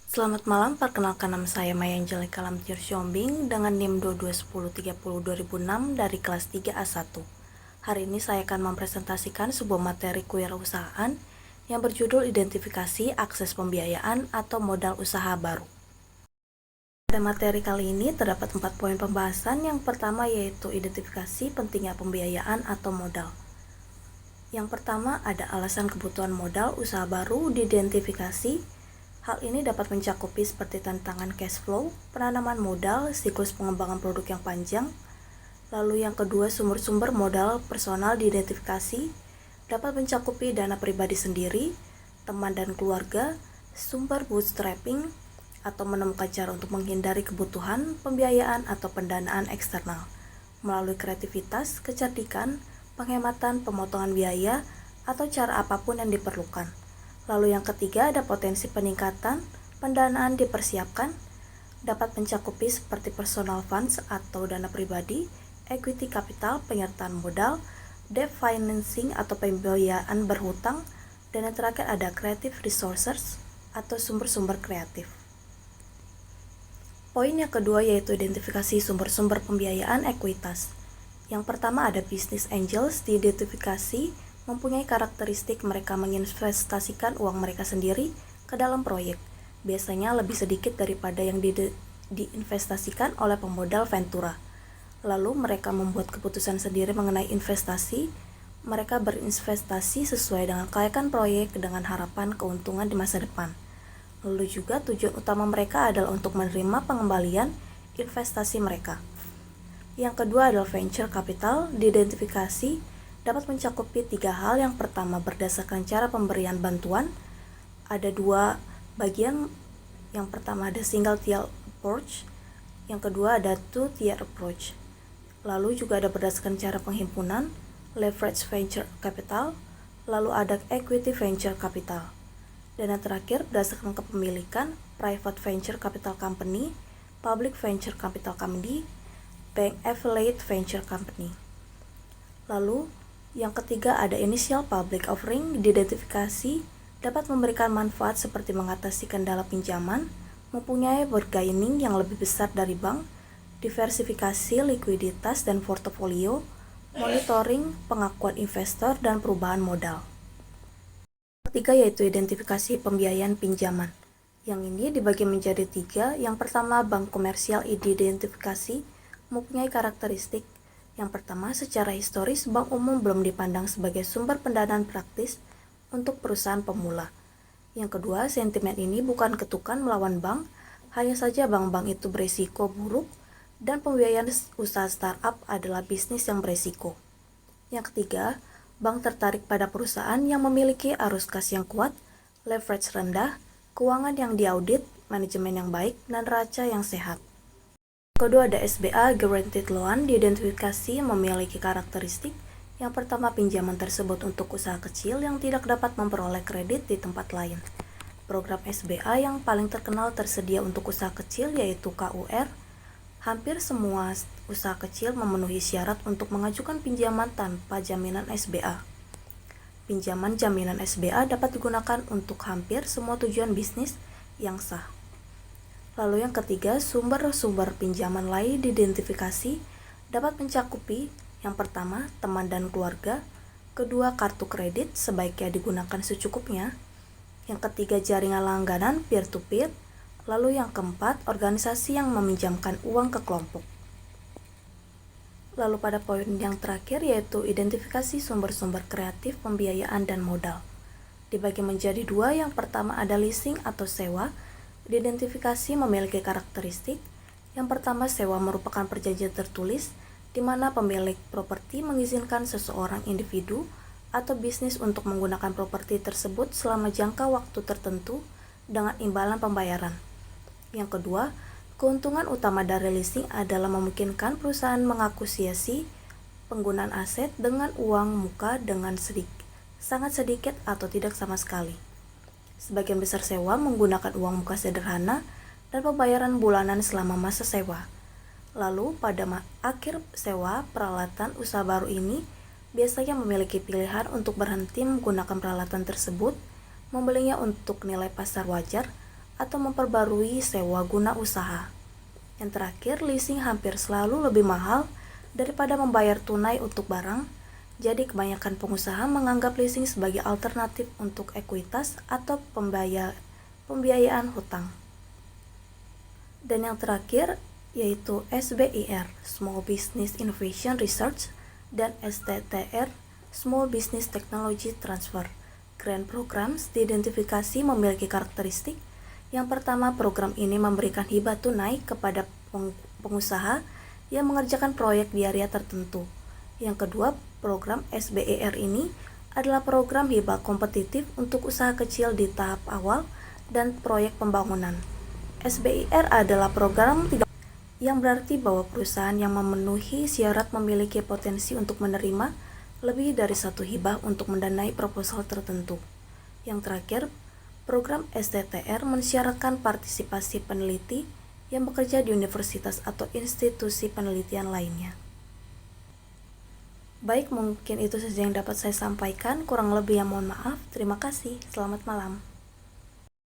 Selamat malam, perkenalkan nama saya Maya Angelika Lamtiur Siombing dengan NIM 221030-2006 dari kelas 3A1. Hari ini saya akan mempresentasikan sebuah materi kewirausahaan yang berjudul Identifikasi Akses Pembiayaan atau Modal Usaha Baru. Pada materi kali ini terdapat 4 poin pembahasan. Yang pertama yaitu identifikasi pentingnya pembiayaan atau modal. Yang pertama ada alasan kebutuhan modal usaha baru diidentifikasi. Hal ini dapat mencakupi seperti tantangan cash flow, penanaman modal, siklus pengembangan produk yang panjang. Lalu yang kedua, sumber-sumber modal personal diidentifikasi, dapat mencakupi dana pribadi sendiri, teman dan keluarga, sumber bootstrapping, atau menemukan cara untuk menghindari kebutuhan pembiayaan atau pendanaan eksternal, melalui kreativitas, kecerdikan, penghematan, pemotongan biaya, atau cara apapun yang diperlukan. Lalu yang ketiga ada potensi peningkatan pendanaan dipersiapkan, dapat mencakupi seperti personal funds atau dana pribadi, equity capital, penyertaan modal, debt financing atau pembiayaan berhutang, dan yang terakhir ada creative resources atau sumber-sumber kreatif. Poin yang kedua yaitu identifikasi sumber-sumber pembiayaan ekuitas. Yang pertama ada business angels diidentifikasi, mempunyai karakteristik mereka menginvestasikan uang mereka sendiri ke dalam proyek, biasanya lebih sedikit daripada yang diinvestasikan oleh pemodal Ventura. Lalu mereka membuat keputusan sendiri mengenai investasi, mereka berinvestasi sesuai dengan kelayakan proyek dengan harapan keuntungan di masa depan. Lalu juga tujuan utama mereka adalah untuk menerima pengembalian investasi mereka. Yang kedua adalah venture capital diidentifikasi, dapat mencakupi 3 hal. Yang pertama berdasarkan cara pemberian bantuan, ada 2 bagian. Yang pertama ada single tier approach, yang kedua ada two tier approach. Lalu juga ada berdasarkan cara penghimpunan, leverage venture capital, lalu ada equity venture capital. Dan yang terakhir berdasarkan kepemilikan, private venture capital company, public venture capital company, bank affiliate venture company. Lalu yang ketiga ada initial public offering diidentifikasi, dapat memberikan manfaat seperti mengatasi kendala pinjaman, mempunyai bargaining yang lebih besar dari bank, diversifikasi likuiditas dan portofolio, monitoring, pengakuan investor, dan perubahan modal. Ketiga yaitu identifikasi pembiayaan pinjaman. Yang ini dibagi menjadi 3. Yang pertama bank komersial diidentifikasi, mempunyai karakteristik. Yang pertama, secara historis, bank umum belum dipandang sebagai sumber pendanaan praktis untuk perusahaan pemula. Yang kedua, sentimen ini bukan ketukan melawan bank, hanya saja bank-bank itu berisiko buruk dan pembiayaan usaha startup adalah bisnis yang berisiko. Yang ketiga, bank tertarik pada perusahaan yang memiliki arus kas yang kuat, leverage rendah, keuangan yang diaudit, manajemen yang baik, dan raca yang sehat. Kedua ada SBA Guaranteed Loan diidentifikasi memiliki karakteristik. Yang pertama pinjaman tersebut untuk usaha kecil yang tidak dapat memperoleh kredit di tempat lain. Program SBA yang paling terkenal tersedia untuk usaha kecil yaitu KUR. Hampir semua usaha kecil memenuhi syarat untuk mengajukan pinjaman tanpa jaminan SBA. Pinjaman jaminan SBA dapat digunakan untuk hampir semua tujuan bisnis yang sah. Lalu yang ketiga, sumber-sumber pinjaman lain diidentifikasi, dapat mencakupi yang pertama, teman dan keluarga, kedua, kartu kredit sebaiknya digunakan secukupnya, yang ketiga, jaringan langganan peer-to-peer, lalu yang keempat, organisasi yang meminjamkan uang ke kelompok. Lalu pada poin yang terakhir yaitu identifikasi sumber-sumber kreatif pembiayaan dan modal. Dibagi menjadi 2, yang pertama ada leasing atau sewa, diidentifikasi memiliki karakteristik. Yang pertama, sewa merupakan perjanjian tertulis di mana pemilik properti mengizinkan seseorang individu atau bisnis untuk menggunakan properti tersebut selama jangka waktu tertentu dengan imbalan pembayaran. Yang kedua, keuntungan utama dari leasing adalah memungkinkan perusahaan mengakuisisi penggunaan aset dengan uang muka dengan sangat sedikit atau tidak sama sekali. Sebagian besar sewa menggunakan uang muka sederhana dan pembayaran bulanan selama masa sewa. Lalu pada akhir sewa, peralatan usaha baru ini biasanya memiliki pilihan untuk berhenti menggunakan peralatan tersebut, membelinya untuk nilai pasar wajar, atau memperbarui sewa guna usaha. Yang terakhir, leasing hampir selalu lebih mahal daripada membayar tunai untuk barang, jadi kebanyakan pengusaha menganggap leasing sebagai alternatif untuk ekuitas atau pembiayaan hutang. Dan yang terakhir yaitu SBIR, Small Business Innovation Research, dan STTR, Small Business Technology Transfer. Grant Programs diidentifikasi memiliki karakteristik. Yang pertama, program ini memberikan hibah tunai kepada pengusaha yang mengerjakan proyek di area tertentu. Yang kedua, program SBIR ini adalah program hibah kompetitif untuk usaha kecil di tahap awal dan proyek pembangunan. SBIR adalah program yang berarti bahwa perusahaan yang memenuhi syarat memiliki potensi untuk menerima lebih dari satu hibah untuk mendanai proposal tertentu. Yang terakhir, program STTR mensyaratkan partisipasi peneliti yang bekerja di universitas atau institusi penelitian lainnya. Baik, mungkin itu saja yang dapat saya sampaikan. Kurang lebih yang mohon maaf. Terima kasih. Selamat malam.